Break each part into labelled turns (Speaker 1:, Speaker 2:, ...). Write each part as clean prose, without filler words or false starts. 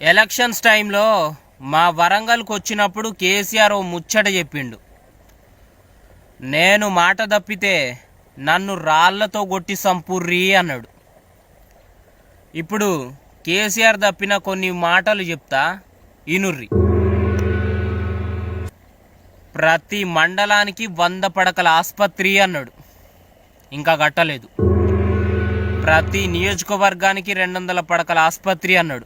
Speaker 1: Elections టైంలో మా వరంగల్కి వచ్చినప్పుడు కేసీఆర్ ఓ ముచ్చట చెప్పిండు. నేను మాట తప్పితే నన్ను రాళ్లతో కొట్టి సంపుర్రి అన్నాడు. ఇప్పుడు కేసీఆర్ తప్పిన కొన్ని మాటలు చెప్తా ఇనుర్రి. ప్రతి మండలానికి 100 పడకల ఆసుపత్రి అన్నాడు, ఇంకా కట్టలేదు. ప్రతి నియోజకవర్గానికి 200 పడకల ఆసుపత్రి అన్నాడు,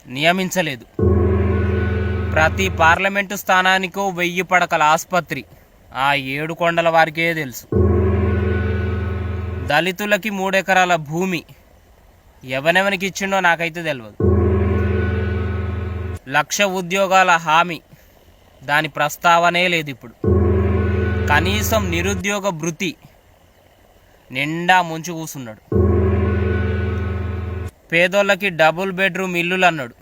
Speaker 1: నియమించలేదు. ప్రతి పార్లమెంటు స్థానానికో 1000 పడకల ఆసుపత్రి, ఆ 7 కొండల వారికే తెలుసు. దళితులకి 3 ఎకరాల భూమి ఎవనెవనికి ఇచ్చిండో నాకైతే తెలియదు. 1,00,000 ఉద్యోగాల హామీ, దాని ప్రస్తావనే లేదు. ఇప్పుడు కనీసం నిరుద్యోగ భృతి నిండా ముంచి కూసున్నాడు. పేదోళ్ళకి డబుల్ బెడ్రూమ్ ఇల్లులు అన్నాడు,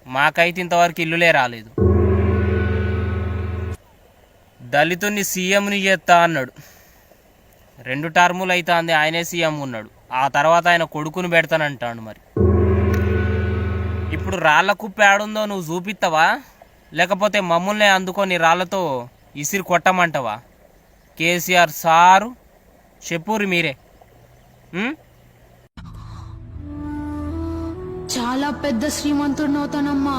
Speaker 1: మాకైతే ఇంతవరకు ఇల్లులే రాలేదు. దళితుని సీఎంని చేస్తా అన్నాడు, 2 టర్ములు అయితే అంది ఆయనే సీఎం ఉన్నాడు. ఆ తర్వాత ఆయన కొడుకుని పెడతానంటాడు. మరి ఇప్పుడు రాళ్ల కుప్ప ఏడుందో నువ్వు చూపిస్తావా, లేకపోతే మమ్మల్నే అందుకొని రాళ్లతో ఇసిరి కొట్టమంటావా? కేసీఆర్ సారు చెప్పురి మీరే.
Speaker 2: చాలా పెద్ద శ్రీమంతుడినవుతానమ్మా.